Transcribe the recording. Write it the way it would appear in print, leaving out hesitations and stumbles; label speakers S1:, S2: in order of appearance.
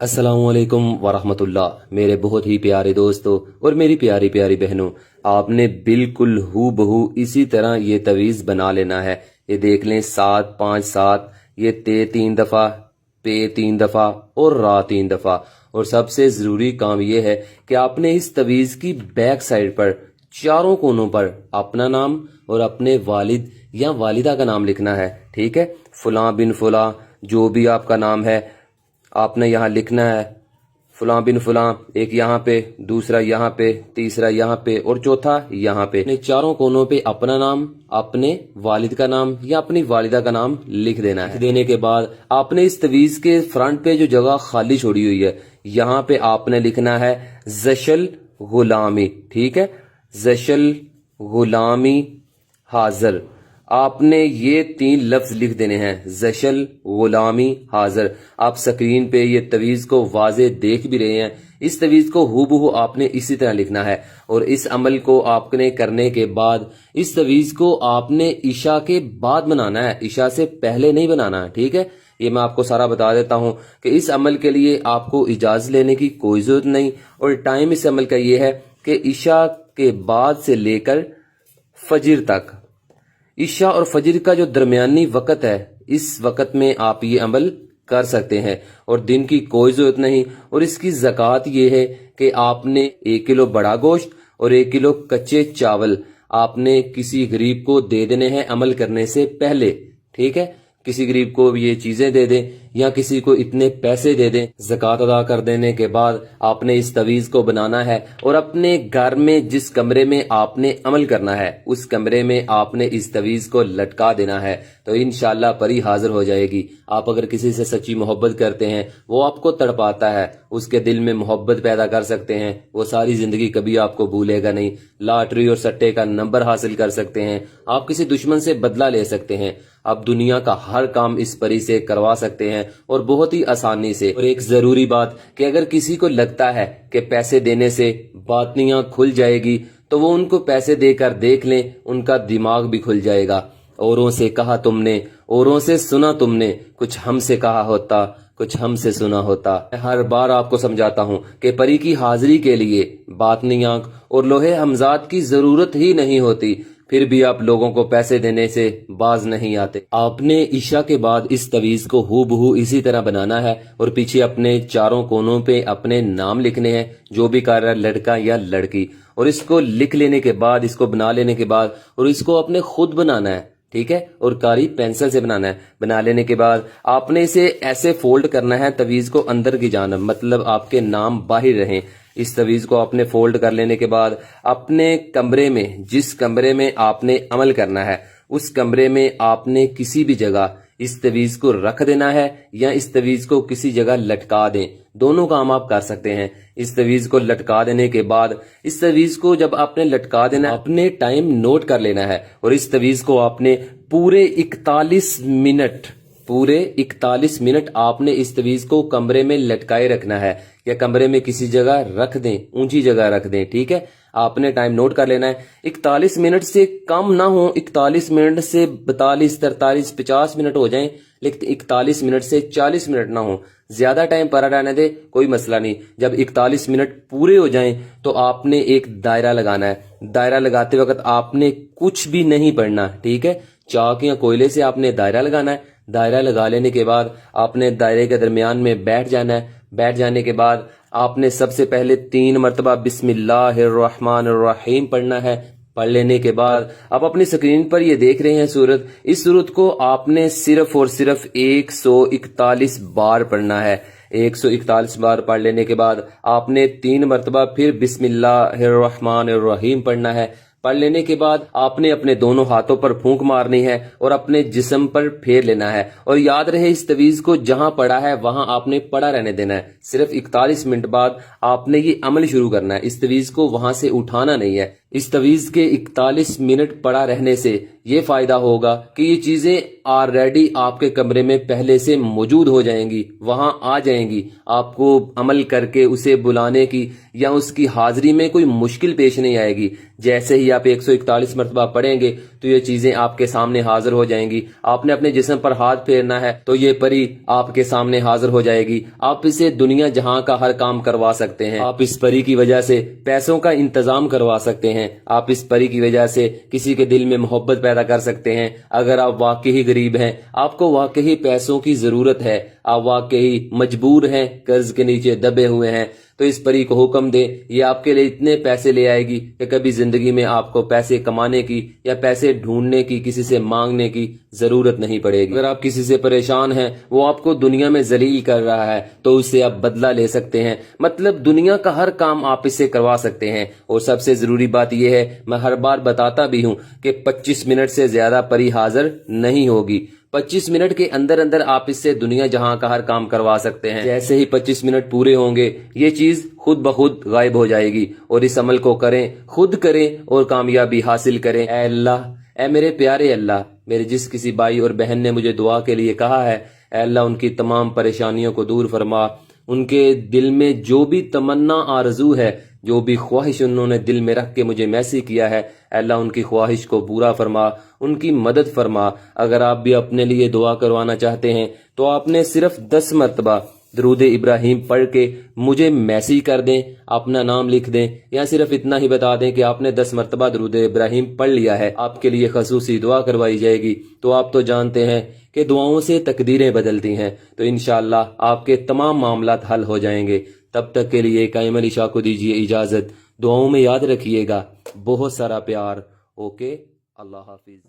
S1: अस्सलाम वालेकुम वरहमतुल्लाह। मेरे बहुत ही प्यारे दोस्तों और मेरी प्यारी प्यारी बहनों, आपने बिल्कुल हू बहू इसी तरह ये तवीज़ बना लेना है। ये देख लें 7 5 7, ये ते 3 दफ़ा, पे 3 दफ़ा और रा 3 दफ़ा। और सबसे ज़रूरी काम ये है कि आपने इस तवीज़ की बैक साइड पर चारों कोनों पर अपना नाम और अपने वालिद या वालिदा का नाम लिखना है। ठीक है, फलां बिन फलां जो भी आपका नाम है आपने यहाँ लिखना है। फलां बिन फलां, एक यहाँ पे, दूसरा यहाँ पे, तीसरा यहाँ पे और चौथा यहाँ पे। अपने चारों कोनों पे अपना नाम, अपने वालिद का नाम या अपनी वालिदा का नाम लिख देना है। देने के बाद आपने इस तवीज के फ्रंट पे जो जगह खाली छोड़ी हुई है यहाँ पे आपने लिखना है जशल गुलामी। ठीक है, जशल गुलामी हाजिर। आपने ये 3 लफ्ज लिख देने हैं, जशल गुलामी हाजिर। आप स्क्रीन पे ये तवीज को वाजे देख भी रहे हैं। इस तवीज को हूबहू आपने इसी तरह लिखना है। और इस अमल को आपने करने के बाद इस तवीज को आपने इशा के बाद बनाना है, इशा से पहले नहीं बनाना है। ठीक है, ये मैं आपको सारा बता देता हूं कि इस अमल के लिए आपको इजाजत लेने की कोई जरूरत नहीं। और टाइम इस अमल का ये है कि इशा के बाद से लेकर फजर तक, इशा और फजर का जो दरमियानी वक़्त है, इस वक़्त में आप ये अमल कर सकते हैं और दिन की कोई जरूरत नहीं। और इसकी ज़कात ये है कि आपने 1 किलो बड़ा गोश्त और 1 किलो कच्चे चावल आपने किसी गरीब को दे देने हैं अमल करने से पहले। ठीक है, किसी गरीब को ये चीजें दे दें या किसी को इतने पैसे दे दें। ज़कात अदा कर देने के बाद आपने इस तवीज़ को बनाना है और अपने घर में जिस कमरे में आपने अमल करना है उस कमरे में आपने इस तवीज़ को लटका देना है, तो इंशाअल्लाह परी हाजिर हो जाएगी। आप अगर किसी से सच्ची मोहब्बत करते हैं, वो आपको तड़पाता है, उसके दिल में मोहब्बत पैदा कर सकते हैं, वो सारी जिंदगी कभी आपको भूलेगा नहीं। लॉटरी और सट्टे का नंबर हासिल कर सकते हैं, आप किसी दुश्मन से बदला ले सकते हैं, आप दुनिया का हर काम इस परी से करवा सकते हैं और बहुत ही आसानी से। और एक जरूरी बात कि अगर किसी को लगता है कि पैसे देने से बातनियां खुल जाएगी, तो वो उनको पैसे देकर देख लें, उनका दिमाग भी खुल जाएगा। औरों से कहा तुमने, औरों से सुना तुमने, कुछ हमसे कहा होता, कुछ हमसे सुना होता। हर बार आपको समझाता हूँ कि परी की हाजिरी के लिए बातनी आंख और लोहे हमजाद की जरूरत ही नहीं होती, फिर भी आप लोगों को पैसे देने से बाज नहीं आते। आपने इशा के बाद इस तवीज को हूबहू इसी तरह बनाना है और पीछे अपने चारों कोनों पे अपने नाम लिखने हैं, जो भी कर रहा है, लड़का या लड़की। और इसको लिख लेने के बाद, इसको बना लेने के बाद, और इसको अपने खुद बनाना है। ठीक है, और कारी पेंसिल से बनाना है। बना लेने के बाद आपने इसे ऐसे फोल्ड करना है तवीज को अंदर की जानब, मतलब आपके नाम बाहर रहें। इस तवीज को आपने फोल्ड कर लेने के बाद अपने कमरे में, जिस कमरे में आपने अमल करना है उस कमरे में आपने किसी भी जगह इस तवीज को रख देना है या इस तवीज को किसी जगह लटका दें। दोनों काम आप कर सकते हैं। इस तवीज को लटका देने के बाद, इस तवीज को जब आपने लटका देना है, अपने टाइम नोट कर लेना है और इस तवीज को आपने पूरे 41 मिनट आपने इस तवीज को कमरे में लटकाए रखना है या कमरे में किसी जगह रख दें, ऊंची जगह रख दें। ठीक है, आपने टाइम नोट कर लेना है। 41 मिनट से कम ना हो, 41 मिनट से 42 43 50 मिनट हो जाएं, लेकिन 41 मिनट से 40 मिनट ना हो। ज्यादा टाइम पड़ा रहने दे, कोई मसला नहीं। जब 41 मिनट पूरे हो जाएं तो आपने एक दायरा लगाना है। दायरा लगाते वक्त आपने कुछ भी नहीं पढ़ना। ठीक है, चाक या कोयले से आपने दायरा लगाना है। दायरा लगा लेने के बाद आपने दायरे के दरमियान में बैठ जाना है। बैठ जाने के बाद आपने सबसे पहले 3 मरतबा बिस्मिल्लाहिर्रहमानिर्रहीम पढ़ना है। पढ़ लेने के बाद आप अपनी स्क्रीन पर ये देख रहे हैं सूरत, इस सूरत को आपने सिर्फ और सिर्फ 141 बार पढ़ना है। 141 बार पढ़ लेने के बाद आपने 3 मरतबा फिर बिस्मिल्लाहिर्रहमानिर्रहीम पढ़ना है। पढ़ लेने के बाद आपने अपने दोनों हाथों पर फूंक मारनी है और अपने जिस्म पर फेर लेना है। और याद रहे, इस तवीज को जहां पड़ा है वहां आपने पड़ा रहने देना है। सिर्फ 41 मिनट बाद आपने ये अमल शुरू करना है। इस तवीज को वहां से उठाना नहीं है। اس تویز کے 41 منٹ پڑا رہنے سے یہ فائدہ ہوگا کہ یہ چیزیں آلریڈی آپ کے کمرے میں پہلے سے موجود ہو جائیں گی، وہاں آ جائیں گی، آپ کو عمل کر کے اسے بلانے کی یا اس کی حاضری میں کوئی مشکل پیش نہیں آئے گی۔ جیسے ہی آپ 141 مرتبہ پڑھیں گے تو یہ چیزیں آپ کے سامنے حاضر ہو جائیں گی۔ آپ نے اپنے جسم پر ہاتھ پھیرنا ہے تو یہ پری آپ کے سامنے حاضر ہو جائے گی، آپ اسے دنیا جہاں کا ہر کام کروا سکتے ہیں۔ آپ اس پری کی وجہ سے پیسوں کا انتظام کروا سکتے ہیں، آپ اس پری کی وجہ سے کسی کے دل میں محبت پیدا کر سکتے ہیں۔ اگر آپ واقعی غریب ہیں، آپ کو واقعی پیسوں کی ضرورت ہے، آپ واقعی مجبور ہیں، قرض کے نیچے دبے ہوئے ہیں، تو اس پری کو حکم دیں، یہ آپ کے لیے اتنے پیسے لے آئے گی کہ کبھی زندگی میں آپ کو پیسے کمانے کی یا پیسے ڈھونڈنے کی، کسی سے مانگنے کی ضرورت نہیں پڑے گی۔ اگر آپ کسی سے پریشان ہیں، وہ آپ کو دنیا میں ذلیل کر رہا ہے، تو اس سے آپ بدلہ لے سکتے ہیں، مطلب دنیا کا ہر کام آپ اس سے کروا سکتے ہیں۔ اور سب سے ضروری بات یہ ہے، میں ہر بار بتاتا بھی ہوں کہ 25 منٹ سے زیادہ پری حاضر نہیں ہوگی۔ 25 منٹ کے اندر اندر آپ اس سے دنیا جہاں کا ہر کام کروا سکتے ہیں۔ جیسے ہی 25 منٹ پورے ہوں گے یہ چیز خود بخود غائب ہو جائے گی، اور اس عمل کو کریں، خود کریں اور کامیابی حاصل کریں۔ اے اللہ، اے میرے پیارے اللہ، میرے جس کسی بھائی اور بہن نے مجھے دعا کے لیے کہا ہے، اے اللہ ان کی تمام پریشانیوں کو دور فرما، ان کے دل میں جو بھی تمنا آرزو ہے، جو بھی خواہش انہوں نے دل میں رکھ کے مجھے میسج کیا ہے، اے اللہ ان کی خواہش کو پورا فرما، ان کی مدد فرما۔ اگر آپ بھی اپنے لیے دعا کروانا چاہتے ہیں تو آپ نے صرف 10 مرتبہ درود ابراہیم پڑھ کے مجھے میسج کر دیں، اپنا نام لکھ دیں، یا صرف اتنا ہی بتا دیں کہ آپ نے 10 مرتبہ درود ابراہیم پڑھ لیا ہے، آپ کے لیے خصوصی دعا کروائی جائے گی۔ تو آپ تو جانتے ہیں کہ دعاؤں سے تقدیریں بدلتی ہیں، تو انشاءاللہ آپ کے تمام معاملات حل ہو جائیں گے۔ تب تک کے لیے قائم علی شاہ کو دیجیے اجازت، دعاؤں میں یاد رکھیے گا، بہت سارا پیار۔ اوکے، اللہ حافظ۔